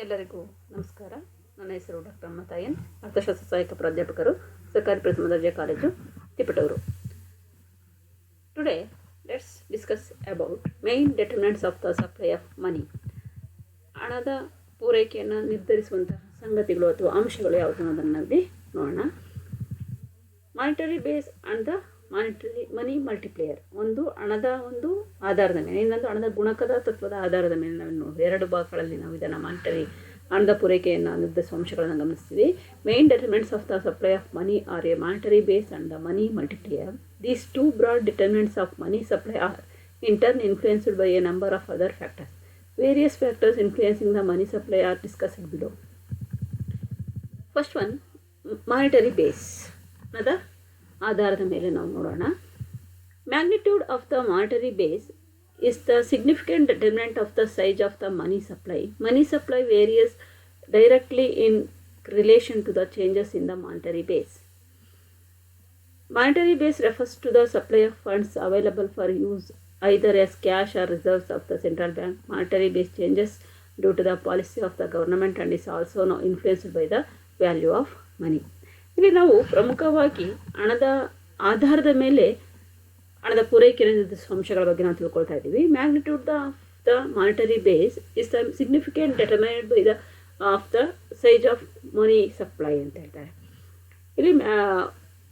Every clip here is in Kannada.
ಎಲ್ಲರಿಗೂ ನಮಸ್ಕಾರ. ನನ್ನ ಹೆಸರು ಡಾಕ್ಟರ್ ಅಮ್ಮತಾಯನ್, ಅರ್ಥಶಾಸ್ತ್ರ ಸಹಾಯಕ ಪ್ರಾಧ್ಯಾಪಕರು, ಸರ್ಕಾರಿ ಪ್ರಥಮ ದರ್ಜೆ college Tiptur. Today let's discuss about main determinants of the supply of money. ಹಣದ ಪೂರೈಕೆಯನ್ನು ನಿರ್ಧರಿಸುವಂತಹ ಸಂಗತಿಗಳು ಅಥವಾ ಅಂಶಗಳು ಯಾವುದು ಅನ್ನೋದನ್ನು ನಾವಿಲ್ಲಿ ನೋಡೋಣ. Monetary base and the money multiplier. ಒಂದು ಹಣದ ಒಂದು ಆಧಾರದ ಮೇಲೆ, ಇನ್ನೊಂದು ಹಣದ ಗುಣಕದ ತತ್ವದ ಆಧಾರದ ಮೇಲೆ ನಾವು ಎರಡು ಭಾಗಗಳಲ್ಲಿ ನಾವು ಇದನ್ನು ಮಾನಿಟರಿ ಹಣದ ಪೂರೈಕೆಯನ್ನು ನಿರ್ಧರಿಸುವ ಅಂಶಗಳನ್ನು ಗಮನಿಸ್ತೀವಿ. Main determinants of the supply of money are a monetary base and the money multiplier. These two broad determinants of money supply are in turn influenced by a number of other factors. Various factors influencing the money supply are discussed below. First one, monetary base. Another ಆಧಾರದ ಮೇಲೆ ನಾವು ನೋಡೋಣ. Magnitude of the monetary base is the significant determinant of the size of the money supply. Money supply varies directly in relation to the changes in the monetary base. Monetary base refers to the supply of funds available for use either as cash or reserves of the central bank. Monetary base changes due to the policy of the government and is also now influenced by the value of money. ಇಲ್ಲಿ ನಾವು ಪ್ರಮುಖವಾಗಿ ಹಣದ ಆಧಾರದ ಮೇಲೆ ಹಣದ ಪೂರೈಕೆ ನಿರ್ಧರಿಸುವ ಅಂಶಗಳ ಬಗ್ಗೆ ನಾವು ತಿಳ್ಕೊಳ್ತಾ ಇದ್ದೀವಿ. Magnitude of the monetary base is the significant determinant by the of the size of money supply ಅಂತ ಹೇಳ್ತಾರೆ. ಇಲ್ಲಿ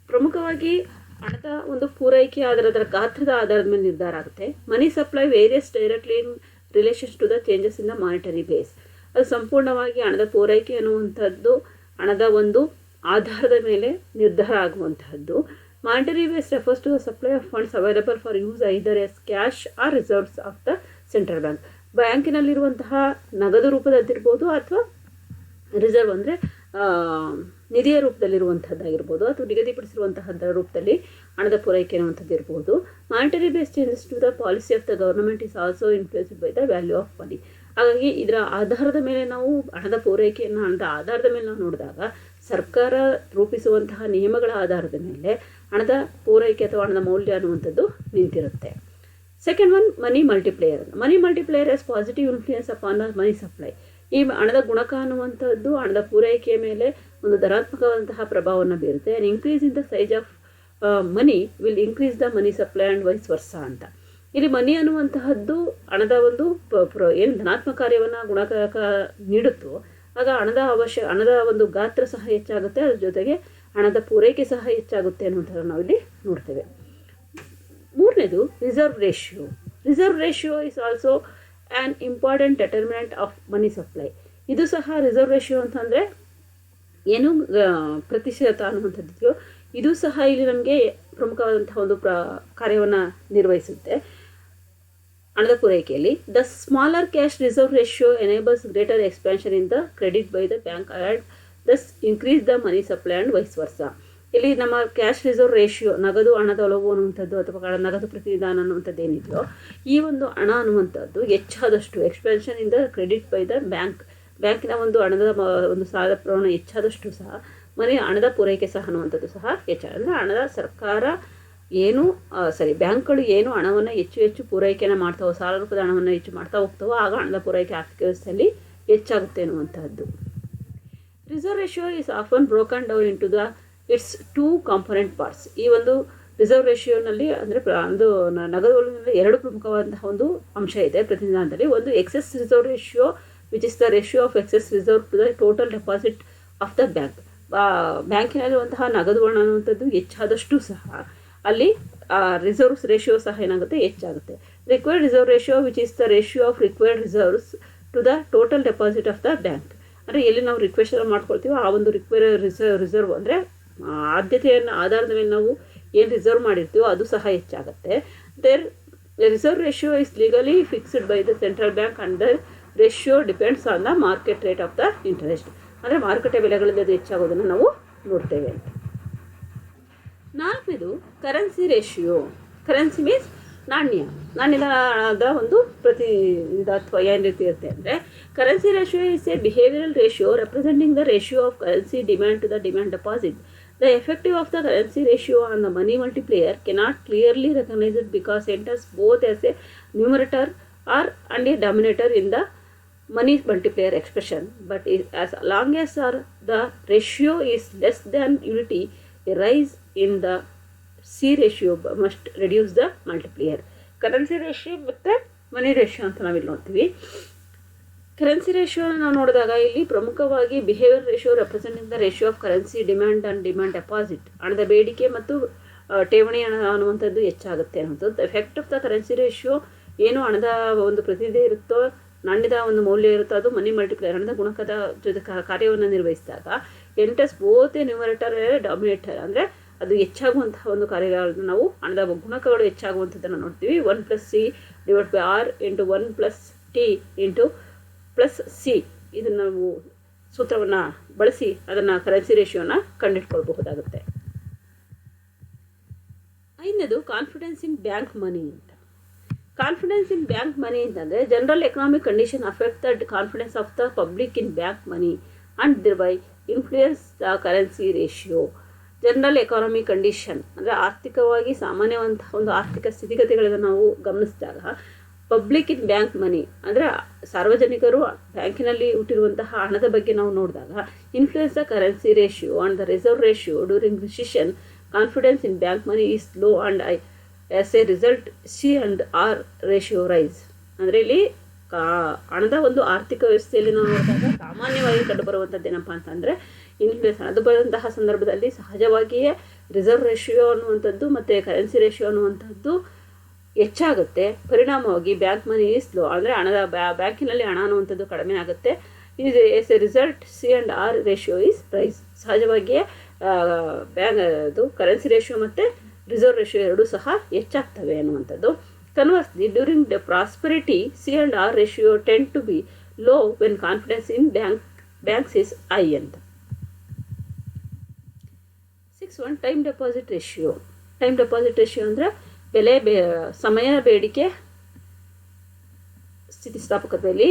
ಪ್ರಮುಖವಾಗಿ ಹಣದ ಒಂದು ಪೂರೈಕೆ ಅದರ ಗಾತ್ರದ ಆಧಾರದ ಮೇಲೆ ನಿರ್ಧಾರ ಆಗುತ್ತೆ. Money supply various directly in relations to the changes in the monetary base. ಅದು ಸಂಪೂರ್ಣವಾಗಿ ಹಣದ ಪೂರೈಕೆ ಅನ್ನುವಂಥದ್ದು ಹಣದ ಒಂದು ಆಧಾರದ ಮೇಲೆ ನಿರ್ಧಾರ ಆಗುವಂತಹದ್ದು. Monetary base refers to the supply of funds available for use either as cash or reserves of the central bank. ಬ್ಯಾಂಕಿನಲ್ಲಿರುವಂತಹ ನಗದು ರೂಪದಲ್ಲಿರ್ಬೋದು ಅಥವಾ ರಿಸರ್ವ್ ಅಂದರೆ ನಿಧಿಯ ರೂಪದಲ್ಲಿರುವಂಥದ್ದಾಗಿರ್ಬೋದು ಅಥವಾ ನಿಗದಿಪಡಿಸಿರುವಂತಹದ್ದರ ರೂಪದಲ್ಲಿ ಹಣದ ಪೂರೈಕೆ ಅನ್ನುವಂಥದ್ದು ಇರ್ಬೋದು. Monetary base changes to the policy of the government is also influenced by the value of money. ಹಾಗಾಗಿ ಇದರ ಆಧಾರದ ಮೇಲೆ ನಾವು ಹಣದ ಪೂರೈಕೆಯನ್ನು ಹಣದ ಆಧಾರದ ಮೇಲೆ ನಾವು ನೋಡಿದಾಗ ಸರ್ಕಾರ ರೂಪಿಸುವಂತಹ ನಿಯಮಗಳ ಆಧಾರದ ಮೇಲೆ ಹಣದ ಪೂರೈಕೆ ಅಥವಾ ಹಣದ ಮೌಲ್ಯ ಅನ್ನುವಂಥದ್ದು ನಿಂತಿರುತ್ತೆ. Second one, money multiplier. Money multiplier as positive influence upon the money supply. ಈ ಹಣದ ಗುಣಕ ಅನ್ನುವಂಥದ್ದು ಹಣದ ಪೂರೈಕೆಯ ಮೇಲೆ ಒಂದು ಧನಾತ್ಮಕವಾದಂತಹ ಪ್ರಭಾವವನ್ನು ಬೀರುತ್ತೆ. And increase in the size of money will increase the money supply and vice ವರ್ಸ ಅಂತ. ಇಲ್ಲಿ ಮನಿ ಅನ್ನುವಂತಹದ್ದು ಹಣದ ಒಂದು ಏನು ಧನಾತ್ಮಕ ಕಾರ್ಯವನ್ನು ಗುಣಕ ನೀಡುತ್ತೋ ಆಗ ಹಣದ ಒಂದು ಗಾತ್ರ ಸಹ ಹೆಚ್ಚಾಗುತ್ತೆ, ಅದ್ರ ಜೊತೆಗೆ ಹಣದ ಪೂರೈಕೆ ಸಹ ಹೆಚ್ಚಾಗುತ್ತೆ ಅನ್ನುವಂಥದ್ದು ನಾವಿಲ್ಲಿ ನೋಡ್ತೇವೆ. ಮೂರನೇದು, reserve ratio. Reserve ratio is also an important determinant of money supply. ಇದು ಸಹ ರಿಸರ್ವ್ ರೇಷಿಯೋ ಅಂತಂದರೆ ಏನು ಪ್ರತಿಶತ ಅನ್ನುವಂಥದ್ದು, ಇದು ಸಹ ಇಲ್ಲಿ ನಮಗೆ ಪ್ರಮುಖವಾದಂತಹ ಒಂದು ಕಾರ್ಯವನ್ನು ನಿರ್ವಹಿಸುತ್ತೆ ಹಣದ ಪೂರೈಕೆಯಲ್ಲಿ. The smaller cash reserve ratio enables greater expansion in the credit by the bank and Dus increase the money supply and vice ವರ್ಸ. ಇಲ್ಲಿ ನಮ್ಮ ಕ್ಯಾಶ್ ರಿಸರ್ವ್ ರೇಷಿಯೋ, ನಗದು ಹಣದ ಒಲವು ಅನ್ನುವಂಥದ್ದು ಅಥವಾ ನಗದು ಪ್ರತಿನಿಧಾನ ಅನ್ನುವಂಥದ್ದು ಏನಿದೆಯೋ ಈ ಒಂದು ಹಣ ಅನ್ನುವಂಥದ್ದು ಹೆಚ್ಚಾದಷ್ಟು expansion in the credit by the ಬ್ಯಾಂಕಿನ ಒಂದು ಹಣದ ಒಂದು ಸಾಲ ಪ್ರಮಾಣ ಹೆಚ್ಚಾದಷ್ಟು ಸಹ ಹಣದ ಪೂರೈಕೆ ಸಹ ಅನ್ನುವಂಥದ್ದು ಸಹ ಹೆಚ್ಚಾಗುತ್ತೆ. ಹಣದ ಸರ್ಕಾರ ಬ್ಯಾಂಕ್ಗಳು ಏನು ಹಣವನ್ನು ಹೆಚ್ಚು ಪೂರೈಕೆಯನ್ನು ಮಾಡ್ತಾವೋ, ಸಾಲ ರೂಪದ ಹಣವನ್ನು ಹೆಚ್ಚು ಮಾಡ್ತಾ ಹೋಗ್ತಾವೋ ಆಗ ಹಣದ ಪೂರೈಕೆ ಆರ್ಥಿಕ ವ್ಯವಸ್ಥೆಯಲ್ಲಿ ಹೆಚ್ಚಾಗುತ್ತೆ ಅನ್ನುವಂಥದ್ದು. Reserve ratio is often broken down into the its two component parts. ಈ ಒಂದು ರಿಸರ್ವ್ ರೇಷಿಯೋನಲ್ಲಿ ಅಂದರೆ ಒಂದು ನಗದು ಒಲವಿನಲ್ಲಿ ಎರಡು ಪ್ರಮುಖವಾದಂತಹ ಒಂದು ಅಂಶ ಇದೆ ಪ್ರತಿನಿಧಾನದಲ್ಲಿ. ಒಂದು excess reserve ratio which is the ratio of excess reserve to the total deposit of the bank. ಬ್ಯಾಂಕಿನಲ್ಲಿರುವಂತಹ ನಗದು ಹಣ ಅನ್ನುವಂಥದ್ದು ಹೆಚ್ಚಾದಷ್ಟು ಸಹ ಅಲ್ಲಿ ರಿಸರ್ವ್ಸ್ ರೇಷಿಯೋ ಸಹ ಏನಾಗುತ್ತೆ, ಹೆಚ್ಚಾಗುತ್ತೆ. Required reserve ratio which is the ratio of required reserves to the total deposit of the bank. ಅಂದರೆ ಎಲ್ಲಿ ನಾವು ರಿಕ್ವೆಸ್ಟ್ ಮಾಡ್ಕೊಳ್ತೀವೋ ಆ ಒಂದು ರಿಸರ್ವ್ ಅಂದರೆ ಆದ್ಯತೆಯನ್ನು ಆಧಾರದ ಮೇಲೆ ನಾವು ಏನು ರಿಸರ್ವ್ ಮಾಡಿರ್ತೀವೋ ಅದು ಸಹ ಹೆಚ್ಚಾಗುತ್ತೆ. Their reserve ratio is legally fixed by the central bank and the ratio depends on the market rate of the interest. ಅಂದರೆ ಮಾರುಕಟ್ಟೆ ಬೆಲೆಗಳಲ್ಲಿ ಅದು ಹೆಚ್ಚಾಗೋದನ್ನು ನಾವು ನೋಡ್ತೇವೆ ಅಂತ. ನಾಲ್ಕನೇದು, ಕರೆನ್ಸಿ ರೇಷಿಯೋ. ಕರೆನ್ಸಿ ಮೀನ್ಸ್ ನಾಣ್ಯದ ಒಂದು ಅಥವಾ ಏನು ರೀತಿ ಇರುತ್ತೆ ಅಂದರೆ currency ratio is a behavioural ratio representing the ratio of currency demand to the demand deposit. The effective of the currency ratio on the money multiplier cannot clearly recognised because enters both as a numerator or and a denominator in the money multiplier expression, but as long as the ratio is less than unity, a rise in the C ratio must reduce the multiplier. Currency ratio ಮತ್ತು ಮನಿ ರೇಷಿಯೋ ಅಂತ ನಾವಿಲ್ಲಿ ನೋಡ್ತೀವಿ. ಕರೆನ್ಸಿ ರೇಷಿಯೋ ನಾವು ನೋಡಿದಾಗ ಇಲ್ಲಿ ಪ್ರಮುಖವಾಗಿ behaviour ratio representing the ratio of currency demand and demand deposit, ಹಣದ ಬೇಡಿಕೆ ಮತ್ತು ಠೇವಣಿ ಹಣ ಅನ್ನುವಂಥದ್ದು ಹೆಚ್ಚಾಗುತ್ತೆ ಅನ್ನೋದು. Effect of the currency ratio, ಏನು ಹಣದ ಒಂದು ಪ್ರತಿನಿಧಿ ಇರುತ್ತೋ, ನಾಣ್ಯದ ಒಂದು ಮೌಲ್ಯ ಇರುತ್ತೋ, ಅದು ಮನಿ ಮಲ್ಟಿಪ್ಲೈಯರ್ ಹಣದ ಗುಣಕದ ಜೊತೆ ಕಾರ್ಯವನ್ನು ನಿರ್ವಹಿಸಿದಾಗ ಎಂಟಸ್ ಬೋತ್ ನ್ಯೂಮರೇಟರ್ ಡಾಮಿನೇಟರ್, ಅಂದರೆ ಅದು ಹೆಚ್ಚಾಗುವಂತಹ ಒಂದು ಕಾರ್ಯಗಳನ್ನು ನಾವು ಹಣದ ಗುಣಕಗಳು ಹೆಚ್ಚಾಗುವಂಥದ್ದನ್ನು ನೋಡ್ತೀವಿ. 1+C / R into 1+T into +C, ಇದನ್ನು ನಾವು ಸೂತ್ರವನ್ನು ಬಳಸಿ ಅದನ್ನು ಕರೆನ್ಸಿ ರೇಷಿಯೋನ ಕಂಡುಹಿಡ್ಕೊಳ್ಬಹುದಾಗುತ್ತೆ. ಐದನೇದು ಕಾನ್ಫಿಡೆನ್ಸ್ ಇನ್ ಬ್ಯಾಂಕ್ ಮನಿ ಅಂತ. ಕಾನ್ಫಿಡೆನ್ಸ್ ಇನ್ ಬ್ಯಾಂಕ್ ಮನಿ ಅಂತಂದರೆ general economic condition affect the confidence of the public in bank money and thereby influence the currency ratio. General economy condition ಅಂದರೆ ಆರ್ಥಿಕವಾಗಿ ಸಾಮಾನ್ಯವಂತಹ ಒಂದು ಆರ್ಥಿಕ ಸ್ಥಿತಿಗತಿಗಳನ್ನು ನಾವು ಗಮನಿಸಿದಾಗ ಪಬ್ಲಿಕ್ ಇನ್ ಬ್ಯಾಂಕ್ ಮನಿ ಅಂದರೆ ಸಾರ್ವಜನಿಕರು ಬ್ಯಾಂಕಿನಲ್ಲಿ ಹುಟ್ಟಿರುವಂತಹ ಹಣದ ಬಗ್ಗೆ ನಾವು ನೋಡಿದಾಗ influence the currency ratio and the reserve ratio during recession, confidence in bank money is low and as a result C/R ratio rise. ಅಂದರೆ ಇಲ್ಲಿ ಹಣದ ಒಂದು ಆರ್ಥಿಕ ವ್ಯವಸ್ಥೆಯಲ್ಲಿ ನಾವು ನೋಡಿದಾಗ ಸಾಮಾನ್ಯವಾಗಿ ಕಂಡುಬರುವಂಥದ್ದು ಏನಪ್ಪ ಅಂತಂದರೆ ಇನ್ಫ್ಲೂಯೆನ್ಸ್. ಅದು ಬರುವಂತಹ ಸಂದರ್ಭದಲ್ಲಿ ಸಹಜವಾಗಿಯೇ ರಿಸರ್ವ್ ರೇಷಿಯೋ ಅನ್ನುವಂಥದ್ದು ಮತ್ತು ಕರೆನ್ಸಿ ರೇಷಿಯೋ ಅನ್ನುವಂಥದ್ದು ಹೆಚ್ಚಾಗುತ್ತೆ. ಪರಿಣಾಮವಾಗಿ ಬ್ಯಾಂಕ್ ಮನಿ ಈಸ್ ಲೋ, ಅಂದರೆ ಹಣದ ಬ್ಯಾಂಕಿನಲ್ಲಿ ಹಣ ಅನ್ನುವಂಥದ್ದು ಕಡಿಮೆ ಆಗುತ್ತೆ. As a result C/R ratio is rise. ಸಹಜವಾಗಿಯೇ ಅದು ಕರೆನ್ಸಿ ರೇಷಿಯೋ ಮತ್ತು ರಿಸರ್ವ್ ರೇಷಿಯೋ ಎರಡೂ ಸಹ ಹೆಚ್ಚಾಗ್ತವೆ ಅನ್ನುವಂಥದ್ದು. Conversely, during the prosperity C/R ratio tend to be low when confidence in banks is high ಅಂತ. 6 time deposit ratio. Time deposit ratio ಅಂದರೆ ಸಮಯ ಬೇಡಿಕೆ ಸ್ಥಿತಿಸ್ಥಾಪಕತೆಯಲ್ಲಿ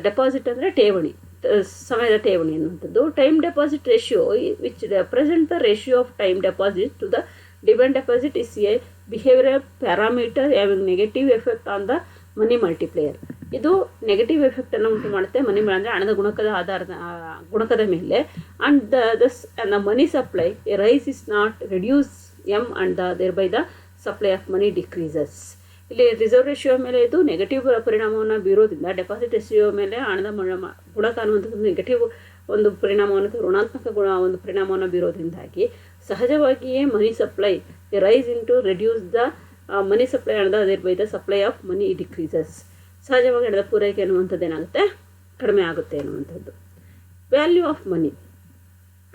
ಡೆಪಾಸಿಟ್ ಅಂದರೆ ಠೇವಣಿ, ಸಮಯದ ಠೇವಣಿ ಅನ್ನುವಂಥದ್ದು. Time deposit ratio which represent the ratio of time deposit to the demand deposit is a behaviour parameter having negative effect on the money multiplier. ಇದು ನೆಗೆಟಿವ್ ಎಫೆಕ್ಟನ್ನು ಉಂಟು ಮಾಡುತ್ತೆ ಮನಿ ಅಂದರೆ ಹಣದ ಗುಣಕದ ಮೇಲೆ. And the money supply a rise is not reduce M and thereby the supply of money decreases. ಇಲ್ಲಿ ರಿಸರ್ವ್ ರೇಷಿಯೋ ಮೇಲೆ ಇದು ನೆಗೆಟಿವ್ ಪರಿಣಾಮವನ್ನು ಬೀರೋದ್ರಿಂದ ಡೆಪಾಸಿಟ್ ರೇಷಿಯೋ ಮೇಲೆ ಹಣದ ಗುಣಕ ಅನ್ನುವಂಥದ್ದು ನೆಗೆಟಿವ್ ಒಂದು ಪರಿಣಾಮವನ್ನು, ಋಣಾತ್ಮಕ ಒಂದು ಪರಿಣಾಮವನ್ನು ಬೀರೋದ್ರಿಂದಾಗಿ ಸಹಜವಾಗಿಯೇ money supply rise into reduce the money supply ಹಣದ thereby the supply of money decreases. ಸಹಜವಾಗಿ ಹಣದ ಪೂರೈಕೆ ಅನ್ನುವಂಥದ್ದು ಏನಾಗುತ್ತೆ, ಕಡಿಮೆ ಆಗುತ್ತೆ ಅನ್ನುವಂಥದ್ದು. ವ್ಯಾಲ್ಯೂ ಆಫ್ ಮನಿ,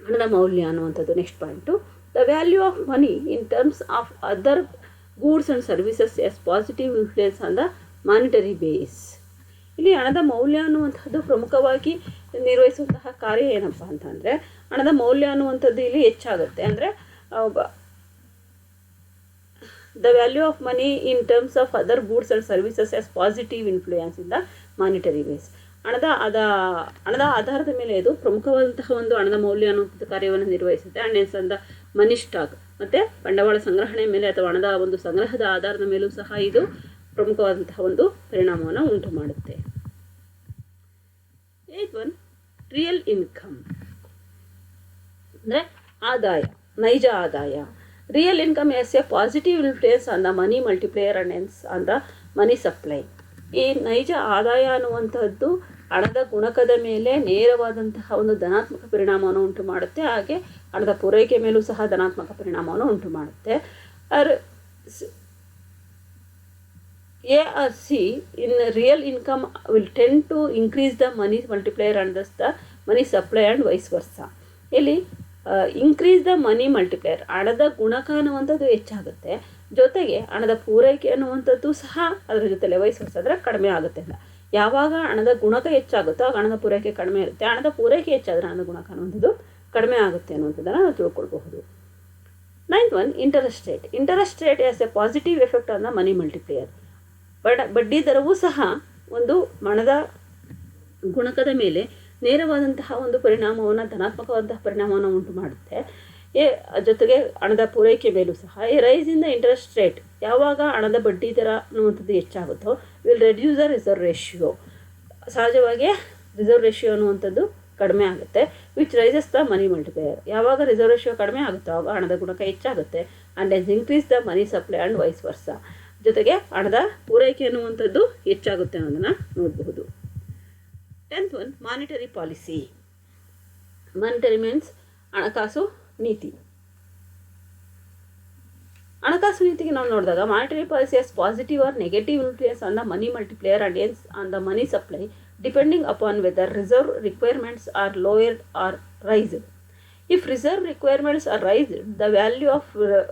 ಹಣದ ಮೌಲ್ಯ ಅನ್ನುವಂಥದ್ದು next point. The value of money in terms of other goods and services has positive influence on the monetary base. ಇಲ್ಲಿ ಹಣದ ಮೌಲ್ಯ ಅನ್ನುವಂಥದ್ದು ಪ್ರಮುಖವಾಗಿ ನಿರ್ವಹಿಸುವಂತಹ ಕಾರ್ಯ ಏನಪ್ಪ ಅಂತಂದರೆ ಹಣದ ಮೌಲ್ಯ ಅನ್ನುವಂಥದ್ದು ಇಲ್ಲಿ ಹೆಚ್ಚಾಗುತ್ತೆ. ಅಂದರೆ the value of money in terms of other goods and services has positive influence in the monetary base. ಹಣದ ಆಧಾರದ ಮೇಲೆ ಇದು ಪ್ರಮುಖವಾದಂತಹ ಒಂದು ಹಣದ ಮೌಲ್ಯ ಅನ್ನುವಂಥ ಕಾರ್ಯವನ್ನು ನಿರ್ವಹಿಸುತ್ತೆ. ಆ್ಯಂಡ್ ಎನ್ಸ್ ಅಂದ ಮನಿ ಸ್ಟಾಕ್ ಮತ್ತು ಬಂಡವಾಳ ಸಂಗ್ರಹಣೆ ಮೇಲೆ ಅಥವಾ ಹಣದ ಒಂದು ಸಂಗ್ರಹದ ಆಧಾರದ ಮೇಲೂ ಸಹ ಇದು ಪ್ರಮುಖವಾದಂತಹ ಒಂದು ಪರಿಣಾಮವನ್ನು ಉಂಟು ಮಾಡುತ್ತೆ. 8 ರಿಯಲ್ ಇನ್ಕಮ್ ಅಂದರೆ ಆದಾಯ, ನೈಜ ಆದಾಯ. Real income has a positive influence on the money multiplier and hence on the money supply. ಈ ನೈಜ ಆದಾಯ ಅನ್ನುವಂಥದ್ದು ಹಣದ ಗುಣಕದ ಮೇಲೆ ನೇರವಾದಂತಹ ಒಂದು ಧನಾತ್ಮಕ ಪರಿಣಾಮವನ್ನು ಉಂಟು ಮಾಡುತ್ತೆ. ಹಾಗೆ ಹಣದ ಪೂರೈಕೆ ಮೇಲೂ ಸಹ ಧನಾತ್ಮಕ ಪರಿಣಾಮವನ್ನು ಉಂಟು ಮಾಡುತ್ತೆ. A or C in real income will tend to increase the money multiplier and thus the money supply and vice versa. ಇಲ್ಲಿ ಇನ್ಕ್ರೀಸ್ ದ ಮನಿ ಮಲ್ಟಿಪ್ಲೇಯರ್, ಹಣದ ಗುಣಕ ಅನ್ನುವಂಥದ್ದು ಹೆಚ್ಚಾಗುತ್ತೆ, ಜೊತೆಗೆ ಹಣದ ಪೂರೈಕೆ ಅನ್ನುವಂಥದ್ದು ಸಹ ಅದರ ಜೊತೆಲೆ ವೈಸ್ ವರ್ಸ ಅಂದರೆ ಕಡಿಮೆ ಆಗುತ್ತೆ ಅಂತ. ಯಾವಾಗ ಹಣದ ಗುಣಕ ಹೆಚ್ಚಾಗುತ್ತೋ ಆಗ ಹಣದ ಪೂರೈಕೆ ಕಡಿಮೆ ಇರುತ್ತೆ, ಹಣದ ಪೂರೈಕೆ ಹೆಚ್ಚಾದರೆ ಹಣದ ಗುಣಕ ಅನ್ನುವಂಥದ್ದು ಕಡಿಮೆ ಆಗುತ್ತೆ ಅನ್ನುವಂಥದ್ದನ್ನು ನಾವು ತಿಳ್ಕೊಳ್ಬಹುದು. 9 interest rate. Interest rate as A positive effect on the money multiplier. ಬಡ್ಡಿ ದರವೂ ಸಹ ಒಂದು ಹಣದ ಗುಣಕದ ಮೇಲೆ ನೇರವಾದಂತಹ ಒಂದು ಪರಿಣಾಮವನ್ನು, ಧನಾತ್ಮಕವಾದಂತಹ ಪರಿಣಾಮವನ್ನು ಉಂಟು ಮಾಡುತ್ತೆ. ಜೊತೆಗೆ ಹಣದ ಪೂರೈಕೆ ಮೇಲೂ ಸಹ ಈ rise in the interest rate, ಯಾವಾಗ ಹಣದ ಬಡ್ಡಿ ದರ ಅನ್ನುವಂಥದ್ದು ಹೆಚ್ಚಾಗುತ್ತೋ will reduce the reserve ratio. ಸಹಜವಾಗಿ ರಿಸರ್ವ್ ರೇಷಿಯೋ ಅನ್ನುವಂಥದ್ದು ಕಡಿಮೆ ಆಗುತ್ತೆ, which raises the money multiplier. ಯಾವಾಗ ರಿಸರ್ವ್ ರೇಷಿಯೋ ಕಡಿಮೆ ಆಗುತ್ತೋ ಆವಾಗ ಹಣದ ಗುಣಕ ಹೆಚ್ಚಾಗುತ್ತೆ. And as increase the money supply and vice versa. ಜೊತೆಗೆ ಹಣದ ಪೂರೈಕೆ ಅನ್ನುವಂಥದ್ದು ಹೆಚ್ಚಾಗುತ್ತೆ ಅನ್ನೋದನ್ನು ನೋಡಬಹುದು. 10th one, monetary policy. Monetary means ಹಣಕಾಸು ನೀತಿ. ಹಣಕಾಸು ನೀತಿಗೆ ನಾವು ನೋಡಿದಾಗ monetary policy has positive or negative influence on the money multiplier and hence on the money supply depending upon whether reserve requirements are lowered or raised. If reserve requirements are raised, the value of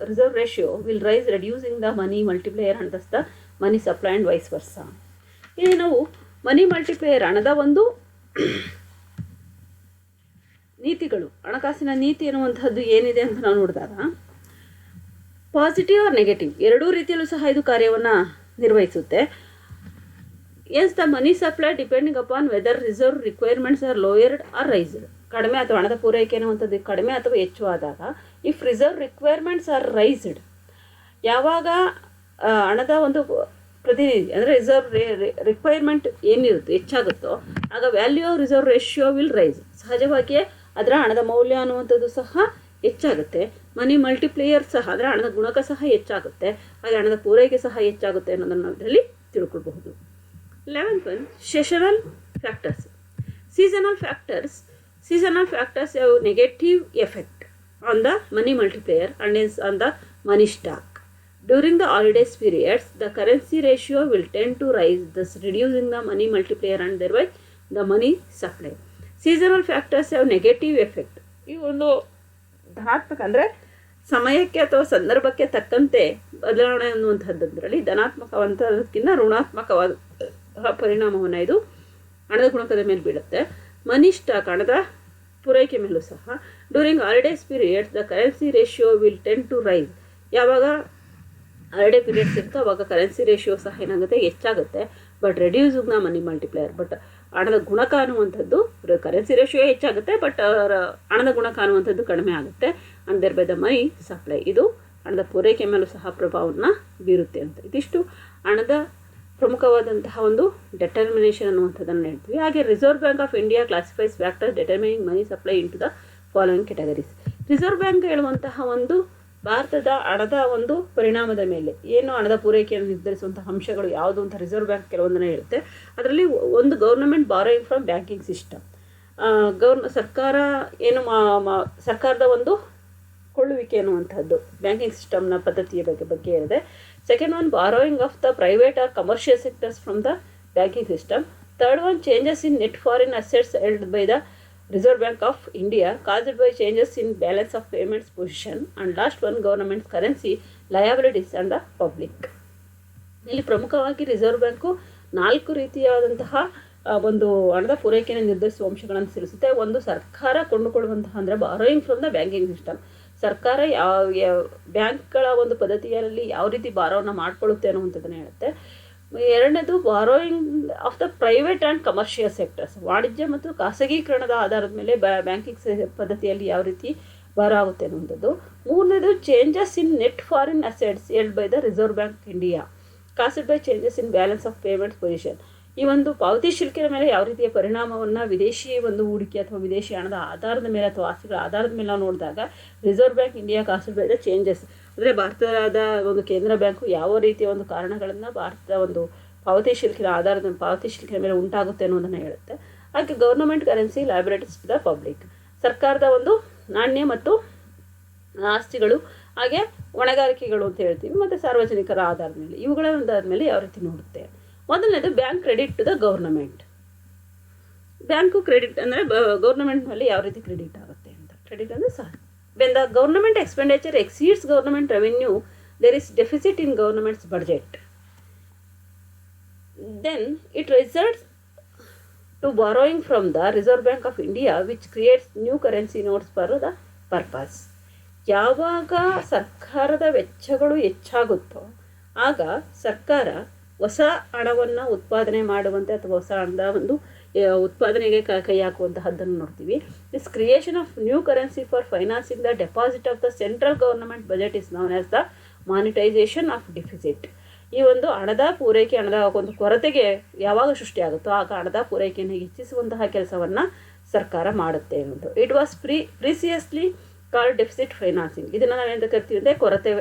reserve ratio will rise, reducing the money multiplier and thus the money supply and vice versa. ಇಲ್ಲಿ ನಾವು ಮನಿ ಮಲ್ಟಿಪ್ಲೇಯರ್ ಹಣದ ಒಂದು ನೀತಿಗಳು, ಹಣಕಾಸಿನ ನೀತಿ ಎನ್ನುವಂಥದ್ದು ಏನಿದೆ ಅಂತ ನಾವು ನೋಡಿದಾಗ ಪಾಸಿಟಿವ್ ಆರ್ ನೆಗೆಟಿವ್ ಎರಡೂ ರೀತಿಯಲ್ಲೂ ಸಹ ಇದು ಕಾರ್ಯವನ್ನು ನಿರ್ವಹಿಸುತ್ತೆ. Hence the money supply depending upon whether reserve requirements are lowered or raised. ಕಡಿಮೆ ಅಥವಾ ಹಣದ ಪೂರೈಕೆ ಅನ್ನುವಂಥದ್ದು ಕಡಿಮೆ ಅಥವಾ ಹೆಚ್ಚು ಆದಾಗ, if reserve requirements are raised, ಯಾವಾಗ ಹಣದ ಒಂದು ಪ್ರತಿನಿಧಿ ಅಂದರೆ ರಿಸರ್ವ್ ರಿಕ್ವೈರ್ಮೆಂಟ್ ಏನಿರುತ್ತೋ ಹೆಚ್ಚಾಗುತ್ತೋ ಆಗ value of reserve ratio will rise. ಸಹಜವಾಗಿಯೇ ಅದರ ಹಣದ ಮೌಲ್ಯ ಅನ್ನುವಂಥದ್ದು ಸಹ ಹೆಚ್ಚಾಗುತ್ತೆ. ಮನಿ ಮಲ್ಟಿಪ್ಲೇಯರ್ ಸಹ ಅಂದರೆ ಹಣದ ಗುಣಕ ಸಹ ಹೆಚ್ಚಾಗುತ್ತೆ, ಹಾಗೆ ಹಣದ ಪೂರೈಕೆ ಸಹ ಹೆಚ್ಚಾಗುತ್ತೆ ಅನ್ನೋದನ್ನು ನಾವು ಇದರಲ್ಲಿ ತಿಳ್ಕೊಳ್ಬಹುದು. 11th one, seasonal factors. Seasonal factors have negative effect on the money multiplier and hence on the money stock. During the holidays periods, the currency ratio will tend to rise, thus reducing the money multiplier and thereby the money supply. Seasonal factors have negative effect. ಈ ಒಂದು ಧನಾತ್ಮಕ ಅಂದರೆ ಸಮಯಕ್ಕೆ ಅಥವಾ ಸಂದರ್ಭಕ್ಕೆ ತಕ್ಕಂತೆ ಬದಲಾವಣೆ ಅನ್ನುವಂಥದ್ದರಲ್ಲಿ ಧನಾತ್ಮಕವಂತದಕ್ಕಿಂತ ಋಣಾತ್ಮಕವಾದ ಪರಿಣಾಮವನ್ನು ಇದು ಹಣದ ಗುಣಕದ ಮೇಲೆ ಬೀಳುತ್ತೆ. ಮನಿ ಸ್ಟಾಕ್ ಹಣದ ಪೂರೈಕೆ ಮೇಲೂ ಸಹ during holidays periods the currency ratio will tend to rise. ಯಾವಾಗ ಹಾಲಿಡೇ ಪೀರಿಯಡ್ಸ್ ಇರುತ್ತೋ ಅವಾಗ ಕರೆನ್ಸಿ ರೇಷಿಯೋ ಸಹ ಏನಾಗುತ್ತೆ ಹೆಚ್ಚಾಗುತ್ತೆ, but reducing the money multiplier. But ಹಣದ ಗುಣಕ ಅನ್ನುವಂಥದ್ದು ಕರೆನ್ಸಿ ರೇಷಿಯೋ ಹೆಚ್ಚಾಗುತ್ತೆ, ಬಟ್ ಹಣದ ಗುಣಕ ಅನ್ನುವಂಥದ್ದು ಕಡಿಮೆ ಆಗುತ್ತೆ. And thereby the money supply, ಇದು ಹಣದ ಪೂರೈಕೆ ಮೇಲೂ ಸಹ ಪ್ರಭಾವವನ್ನು ಬೀರುತ್ತೆ ಅಂತ. ಇದಿಷ್ಟು ಹಣದ ಪ್ರಮುಖವಾದಂತಹ ಒಂದು ಡೆಟರ್ಮಿನೇಷನ್ ಅನ್ನುವಂಥದ್ದನ್ನು ಹೇಳ್ತೀವಿ. ಹಾಗೆ reserve bank of India classifies factors determining money supply into the following categories. Reserve bank ಹೇಳುವಂತಹ ಒಂದು ಭಾರತದ ಹಣದ ಒಂದು ಪರಿಣಾಮದ ಮೇಲೆ ಏನು ಹಣದ ಪೂರೈಕೆಯನ್ನು ನಿರ್ಧರಿಸುವಂತಹ ಅಂಶಗಳು ಯಾವುದು ಅಂತ ರಿಸರ್ವ್ ಬ್ಯಾಂಕ್ ಕೆಲವೊಂದನ್ನು ಹೇಳುತ್ತೆ. ಅದರಲ್ಲಿ ಒಂದು government borrowing from banking system. ಸರ್ಕಾರ ಏನು ಸರ್ಕಾರದ ಒಂದು ಕೊಳ್ಳುವಿಕೆ ಅನ್ನುವಂಥದ್ದು ಬ್ಯಾಂಕಿಂಗ್ ಸಿಸ್ಟಮ್ನ ಪದ್ಧತಿಯ ಬಗ್ಗೆ ಹೇಳಿದೆ. Second one, borrowing of the private R commercial sectors from the banking system. Third one, changes in net foreign assets held by the reserve bank of India caused by changes in balance of payments position. And last one, government's currency liabilities and the public. ಇಲ್ಲಿ ಪ್ರಮುಖವಾಗಿ ರಿಸರ್ವ್ ಬ್ಯಾಂಕು 4 ರೀತಿಯಾದಂತಹ ಒಂದು ಹಣದ ಪೂರೈಕೆಯನ್ನು ನಿರ್ಧರಿಸುವ ಅಂಶಗಳನ್ನು ಸೇರಿಸುತ್ತೆ. ಒಂದು, ಸರ್ಕಾರ ಕೊಂಡುಕೊಳ್ಳುವಂತಹ ಅಂದರೆ borrowing from the banking system. ಸರ್ಕಾರ ಯಾವ ಬ್ಯಾಂಕ್ಗಳ ಒಂದು ಪದ್ಧತಿಯಲ್ಲಿ ಯಾವ ರೀತಿ ಬಾರೋವನ್ನು ಮಾಡಿಕೊಳ್ಳುತ್ತೆ ಅನ್ನುವಂಥದ್ದನ್ನು ಹೇಳುತ್ತೆ. ಎರಡನೇದು, borrowing of the private and commercial sectors. ವಾಣಿಜ್ಯ ಮತ್ತು ಖಾಸಗೀಕರಣದ ಆಧಾರದ ಮೇಲೆ ಬ್ಯಾಂಕಿಂಗ್ ಪದ್ಧತಿಯಲ್ಲಿ ಯಾವ ರೀತಿ ಬಾರೋ ಆಗುತ್ತೆ ಅನ್ನುವಂಥದ್ದು. ಮೂರನೇದು, changes in net foreign assets held by the reserve bank India caused by changes in balance of payments position. ಈ ಒಂದು ಪಾವತಿ ಶುಲ್ಕಿನ ಮೇಲೆ ಯಾವ ರೀತಿಯ ಪರಿಣಾಮವನ್ನು ವಿದೇಶಿ ಒಂದು ಹೂಡಿಕೆ ಅಥವಾ ವಿದೇಶಿ ಹಣದ ಆಧಾರದ ಮೇಲೆ ಅಥವಾ ಆಸ್ತಿಗಳ ಆಧಾರದ ಮೇಲೆ ನಾವು ನೋಡಿದಾಗ reserve bank India caused by the changes ಅಂದರೆ ಭಾರತದ ಒಂದು ಕೇಂದ್ರ ಬ್ಯಾಂಕು ಯಾವ ರೀತಿಯ ಒಂದು ಕಾರಣಗಳನ್ನು ಭಾರತದ ಒಂದು ಪಾವತಿ ಶುಲ್ಕಿನ ಮೇಲೆ ಉಂಟಾಗುತ್ತೆ ಅನ್ನೋದನ್ನು ಹೇಳುತ್ತೆ. ಹಾಗೆ government currency liabilities to the public, ಸರ್ಕಾರದ ಒಂದು ನಾಣ್ಯ ಮತ್ತು ಆಸ್ತಿಗಳು, ಹಾಗೆ ಹೊಣೆಗಾರಿಕೆಗಳು ಅಂತ ಹೇಳ್ತೀವಿ, ಮತ್ತು ಸಾರ್ವಜನಿಕರ ಆಧಾರದ ಮೇಲೆ, ಇವುಗಳ ಮೇಲೆ ಯಾವ ರೀತಿ ನೋಡುತ್ತೆ. ಮೊದಲನೇದು, bank credit to the government. Bank credit ಅಂದರೆ ಗೌರ್ನಮೆಂಟ್ ಮೇಲೆ ಯಾವ ರೀತಿ ಕ್ರೆಡಿಟ್ ಆಗುತ್ತೆ ಅಂತ. ಕ್ರೆಡಿಟ್ ಅಂದರೆ ಸಹ when the government expenditure exceeds government revenue, there is deficit in government's budget, then it results to borrowing from the reserve bank of India which creates new currency notes for the purpose. ಯಾವಾಗ ಸರ್ಕಾರದ ವೆಚ್ಚಗಳು ಹೆಚ್ಚಾಗುತ್ತೋ ಆಗ ಸರ್ಕಾರ ಹೊಸ ಹಣವನ್ನು ಉತ್ಪಾದನೆ ಮಾಡುವಂತೆ ಅಥವಾ ಹೊಸ ಹಣದ ಒಂದು ಉತ್ಪಾದನೆಗೆ ಕೈ ಹಾಕುವಂತಹದ್ದನ್ನು ನೋಡ್ತೀವಿ. This creation of new currency for financing the deposit of the central government budget is known as the monetisation of deficit. ಈ ಒಂದು ಹಣದ ಪೂರೈಕೆ, ಹಣದ ಒಂದು ಕೊರತೆಗೆ ಯಾವಾಗ ಸೃಷ್ಟಿಯಾಗುತ್ತೋ ಆಗ ಹಣದ ಪೂರೈಕೆಯನ್ನು ಹೆಚ್ಚಿಸುವಂತಹ ಕೆಲಸವನ್ನು ಸರ್ಕಾರ ಮಾಡುತ್ತೆ ಅನ್ನೋದು. It was precisely called deficit financing. ಇದನ್ನು ನಾವೇಂತ ಕರಿತೀವಿ ಅಂದರೆ ಕೊರತೆ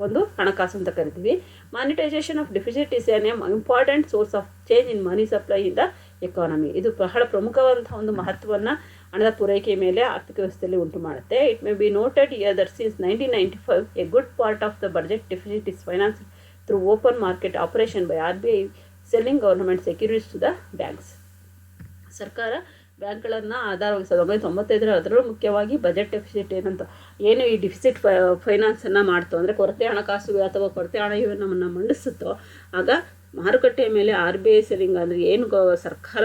ಒಂದು ಹಣಕಾಸು ಅಂತ ಕರಿತೀವಿ. Monetization of deficit is an important source of change in money supply in the economy. ಇದು ಬಹಳ ಪ್ರಮುಖವಾದಂತಹ ಒಂದು ಮಹತ್ವವನ್ನು ಹಣದ ಪೂರೈಕೆ ಮೇಲೆ ಆರ್ಥಿಕ ವ್ಯವಸ್ಥೆಯಲ್ಲಿ ಉಂಟು ಮಾಡುತ್ತೆ. It may be noted here that since 1995 a good part of the budget deficit is finance through open market operation by RBI selling government securities to the banks. ಸರ್ಕಾರ ಬ್ಯಾಂಕ್ಗಳನ್ನು ಆಧಾರವಾಗಿ 1995 ಅದರಲ್ಲೂ ಮುಖ್ಯವಾಗಿ ಬಜೆಟ್ ಡೆಫಿಸಿಟ್ ಏನು ಈ ಡೆಫಿಸಿಟ್ ಫೈನಾನ್ಸನ್ನು ಮಾಡ್ತೋ ಅಂದರೆ ಕೊರತೆ ಹಣಕಾಸು ಅಥವಾ ಕೊರತೆ ಹಣವನ್ನು ಮಂಡಿಸುತ್ತೋ ಆಗ ಮಾರುಕಟ್ಟೆಯ ಮೇಲೆ RBI ಸೆಲ್ಲಿಂಗ್ ಅಂದರೆ ಏನು ಸರ್ಕಾರ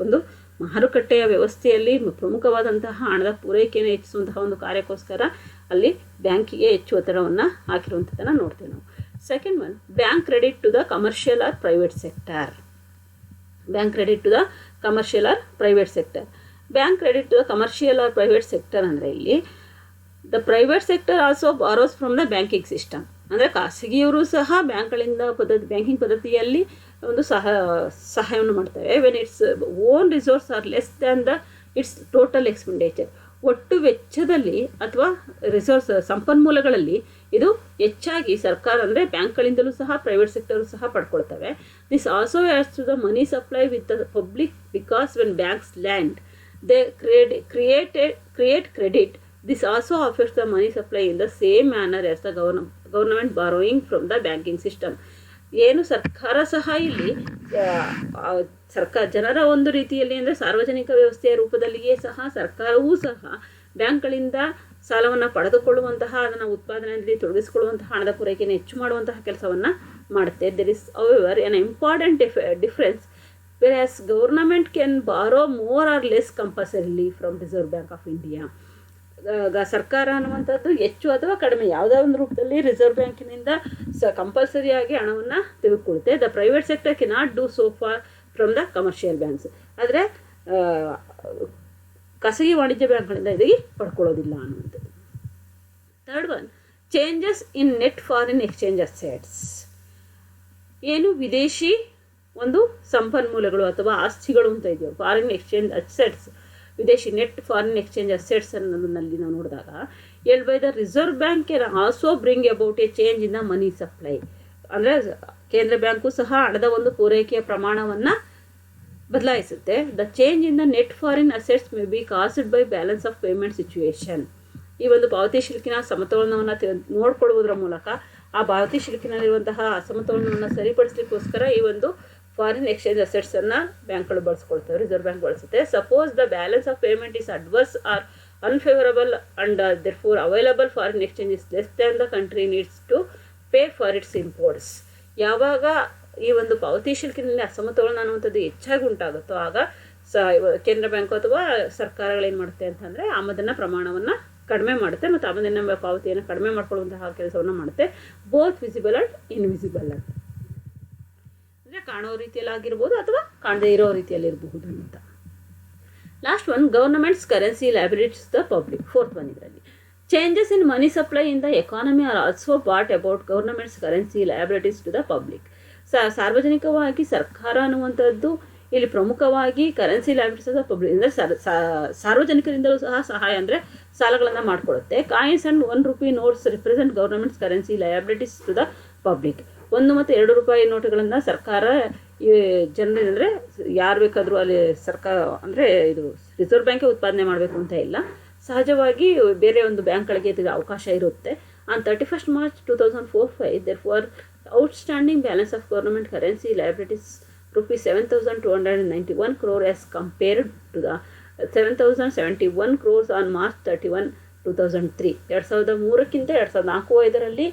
ಒಂದು ಮಾರುಕಟ್ಟೆಯ ವ್ಯವಸ್ಥೆಯಲ್ಲಿ ಪ್ರಮುಖವಾದಂತಹ ಹಣದ ಪೂರೈಕೆಯನ್ನು ಹೆಚ್ಚಿಸುವಂತಹ ಒಂದು ಕಾರ್ಯಕ್ಕೋಸ್ಕರ ಅಲ್ಲಿ ಬ್ಯಾಂಕಿಗೆ ಹೆಚ್ಚು ಒತ್ತಡವನ್ನು ಹಾಕಿರುವಂಥದ್ದನ್ನು ನೋಡ್ತೀವಿ ನಾವು. Second one, bank credit to the commercial or private sector. Bank credit to the commercial or private sector. Bank credit to the commercial or private sector ಅಂದರೆ ಇಲ್ಲಿ the private sector also borrows from the banking system. ಅಂದರೆ ಖಾಸಗಿಯವರು ಸಹ ಬ್ಯಾಂಕ್ಗಳಿಂದ ಬ್ಯಾಂಕಿಂಗ್ ಪದ್ಧತಿಯಲ್ಲಿ ಒಂದು ಸಹಾಯವನ್ನು ಮಾಡ್ತವೆ. When its own resource are less than the its total expenditure. ಒಟ್ಟು ವೆಚ್ಚದಲ್ಲಿ ಅಥವಾ ರಿಸೋರ್ಸ್ ಸಂಪನ್ಮೂಲಗಳಲ್ಲಿ ಇದು ಹೆಚ್ಚಾಗಿ ಸರ್ಕಾರ ಅಂದರೆ ಬ್ಯಾಂಕ್ಗಳಿಂದಲೂ ಸಹ ಪ್ರೈವೇಟ್ ಸೆಕ್ಟರು ಸಹ ಪಡ್ಕೊಳ್ತವೆ. This also adds to the money supply with the public because when banks lend they create credit. This also affects the money supply in the same manner as the government borrowing from the banking system. ಏನು ಸರ್ಕಾರ ಸಹ ಇಲ್ಲಿ ಜನರ ಒಂದು ರೀತಿಯಲ್ಲಿ ಅಂದರೆ ಸಾರ್ವಜನಿಕ ವ್ಯವಸ್ಥೆಯ ರೂಪದಲ್ಲಿಯೇ ಸಹ ಸರ್ಕಾರವೂ ಸಹ ಬ್ಯಾಂಕ್ಗಳಿಂದ ಸಾಲವನ್ನು ಪಡೆದುಕೊಳ್ಳುವಂತಹ, ಅದನ್ನು ಉತ್ಪಾದನೆಯಲ್ಲಿ ತೊಡಗಿಸಿಕೊಳ್ಳುವಂತಹ ಹಣದ ಪೂರೈಕೆಯನ್ನು ಹೆಚ್ಚು ಮಾಡುವಂತಹ ಕೆಲಸವನ್ನು ಮಾಡುತ್ತೆ. There is however N important difference whereas government can borrow more or less compulsorily from Reserve Bank of India. ಸರ್ಕಾರ ಅನ್ನುವಂಥದ್ದು ಹೆಚ್ಚು ಅಥವಾ ಕಡಿಮೆ ಯಾವುದೇ ಒಂದು ರೂಪದಲ್ಲಿ ರಿಸರ್ವ್ ಬ್ಯಾಂಕಿನಿಂದ ಕಂಪಲ್ಸರಿಯಾಗಿ ಹಣವನ್ನು ತೆಗೆದುಕೊಳ್ಳುತ್ತೆ. The private sector cannot do so far from the commercial banks. ಆದರೆ ಖಾಸಗಿ ವಾಣಿಜ್ಯ ಬ್ಯಾಂಕ್ಗಳಿಂದ ಇದಕ್ಕೆ ಪಡ್ಕೊಳ್ಳೋದಿಲ್ಲ ಅನ್ನುವಂಥದ್ದು. Third one, changes in net foreign exchange assets. ಏನು ವಿದೇಶಿ ಒಂದು ಸಂಪನ್ಮೂಲಗಳು ಅಥವಾ ಆಸ್ತಿಗಳು ಅಂತ ಇದೆಯೋ, ಫಾರಿನ್ ಎಕ್ಸ್ಚೇಂಜ್ ಅಸೆಟ್ಸ್, ವಿದೇಶಿ ನೆಟ್ ಫಾರಿನ್ ಎಕ್ಸ್ಚೇಂಜ್ ಅಸೆಟ್ಸ್ ಅನ್ನೋದನ್ನಲ್ಲಿ ನಾವು ನೋಡಿದಾಗ held by the reserve bank can also bring about a change in the money supply. ಅಂದರೆ ಕೇಂದ್ರ ಬ್ಯಾಂಕು ಸಹ ಹಣದ ಒಂದು ಪೂರೈಕೆಯ ಪ್ರಮಾಣವನ್ನು ಬದಲಾಯಿಸುತ್ತೆ. The change in the net foreign assets may be caused by balance of payment situation. ಈ ಒಂದು ಪಾವತಿ ಶಿಲ್ಕಿನ ಸಮತೋಲನವನ್ನು ನೋಡಿಕೊಳ್ಳುವುದರ ಮೂಲಕ ಆ ಪಾವತಿ ಶಿಲ್ಕಿನಲ್ಲಿರುವಂತಹ ಅಸಮತೋಲನವನ್ನು ಸರಿಪಡಿಸಲಿಕ್ಕೋಸ್ಕರ ಈ ಒಂದು ಫಾರಿನ್ ಎಕ್ಸ್ಚೇಂಜ್ ಅಸೆಟ್ಸನ್ನು ಬ್ಯಾಂಕ್ಗಳು ಬಳಸ್ಕೊಳ್ತವೆ, ರಿಸರ್ವ್ ಬ್ಯಾಂಕ್ ಬಳಸುತ್ತೆ. Suppose the balance of payment is adverse or unfavourable and therefore available foreign exchange is less than the country needs to pay for its imports. ಯಾವಾಗ ಈ ಒಂದು ಪಾವತಿ ಶಿಲ್ಕಿನಲ್ಲಿ ಅಸಮತೋಲನ ಅನ್ನುವಂಥದ್ದು ಹೆಚ್ಚಾಗಿ ಉಂಟಾಗುತ್ತೋ ಆಗ ಕೇಂದ್ರ ಬ್ಯಾಂಕು ಅಥವಾ ಸರ್ಕಾರಗಳೇನು ಮಾಡುತ್ತೆ ಅಂತಂದರೆ ಆಮದಿನ ಪ್ರಮಾಣವನ್ನು ಕಡಿಮೆ ಮಾಡುತ್ತೆ ಮತ್ತು ಆಮದಿನ ಪಾವತಿಯನ್ನು ಕಡಿಮೆ ಮಾಡ್ಕೊಳ್ಳುವಂತಹ ಕೆಲಸವನ್ನು ಮಾಡುತ್ತೆ. ಬೋತ್ ವಿಸಿಬಲ್ ಆ್ಯಂಡ್ ಇನ್ವಿಸಿಬಲ್ ಅಂತ, ಅಂದರೆ ಕಾಣೋ ರೀತಿಯಲ್ಲಿ ಆಗಿರ್ಬೋದು ಅಥವಾ ಕಾಣದೇ ಇರೋ ರೀತಿಯಲ್ಲಿ ಇರಬಹುದು ಅಂತ. Last one, government's currency liabilities the public. Fourth one, ಇದರಲ್ಲಿ changes in money supply in the economy are also brought about government's currency liabilities to the public. ಸಾರ್ವಜನಿಕವಾಗಿ ಸರ್ಕಾರ ಅನ್ನುವಂಥದ್ದು ಇಲ್ಲಿ ಪ್ರಮುಖವಾಗಿ ಕರೆನ್ಸಿ ಲಯಬಿಲಿಟೀಸ್ ದ ಪಬ್ಲಿಕ್ ಅಂದರೆ ಸಾರ್ವಜನಿಕರಿಂದಲೂ ಸಹ ಸಹಾಯ ಅಂದರೆ ಸಾಲಗಳನ್ನು ಮಾಡಿಕೊಳ್ಳುತ್ತೆ. Coins and ₹1 notes represent government's currency liabilities to the public. 1 ಮತ್ತು 2 ರೂಪಾಯಿ ನೋಟುಗಳನ್ನು ಸರ್ಕಾರ ಜನರಿಂದ ಅಂದರೆ ಯಾರು ಬೇಕಾದರೂ ಅಲ್ಲಿ ಸರ್ಕಾರ ಅಂದರೆ ಇದು ರಿಸರ್ವ್ ಬ್ಯಾಂಕೇ ಉತ್ಪಾದನೆ ಮಾಡಬೇಕು ಅಂತ ಇಲ್ಲ, ಸಹಜವಾಗಿ ಬೇರೆ ಒಂದು ಬ್ಯಾಂಕ್ಗಳಿಗೆ ಇದಕ್ಕೆ ಅವಕಾಶ ಇರುತ್ತೆ. On 31st March 2004-05 therefore outstanding balance of government currency liabilities ₹7,291 crore as compared to the 7,071 crores on March 31, 2003. 2003ಕ್ಕಿಂತ 2004-05ರಲ್ಲಿ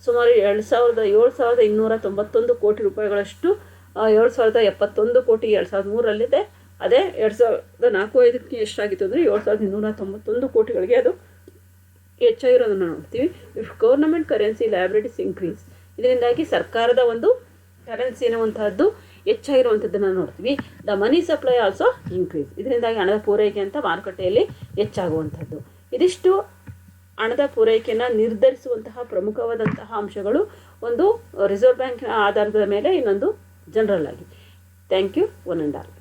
ಸುಮಾರು 7,291 ಕೋಟಿ ರೂಪಾಯಿಗಳಷ್ಟು 7,071 ಕೋಟಿ 2003ರಲ್ಲಿದೆ. ಅದೇ 2004-05ಕ್ಕೆ ಎಷ್ಟಾಗಿತ್ತು ಅಂದರೆ 7,291 ಕೋಟಿಗಳಿಗೆ ಅದು ಹೆಚ್ಚಾಗಿರೋದನ್ನು ನೋಡ್ತೀವಿ. If government currency liabilities increase, ಇದರಿಂದಾಗಿ ಸರ್ಕಾರದ ಒಂದು ಕರೆನ್ಸಿ ಅನ್ನುವಂಥದ್ದು ಹೆಚ್ಚಾಗಿರುವಂಥದ್ದನ್ನು ನೋಡ್ತೀವಿ. The money supply also increase, ಇದರಿಂದಾಗಿ ಹಣದ ಪೂರೈಕೆ ಅಂತ ಮಾರುಕಟ್ಟೆಯಲ್ಲಿ ಹೆಚ್ಚಾಗುವಂಥದ್ದು. ಇದಿಷ್ಟು ಹಣದ ಪೂರೈಕೆಯನ್ನು ನಿರ್ಧರಿಸುವಂತಹ ಪ್ರಮುಖವಾದಂತಹ ಅಂಶಗಳು. ಒಂದು ರಿಸರ್ವ್ ಬ್ಯಾಂಕ್ ಆಧಾರದ ಮೇಲೆ ಇನ್ನೊಂದು ಜನರಲ್ ಆಗಿ. Thank you one and all.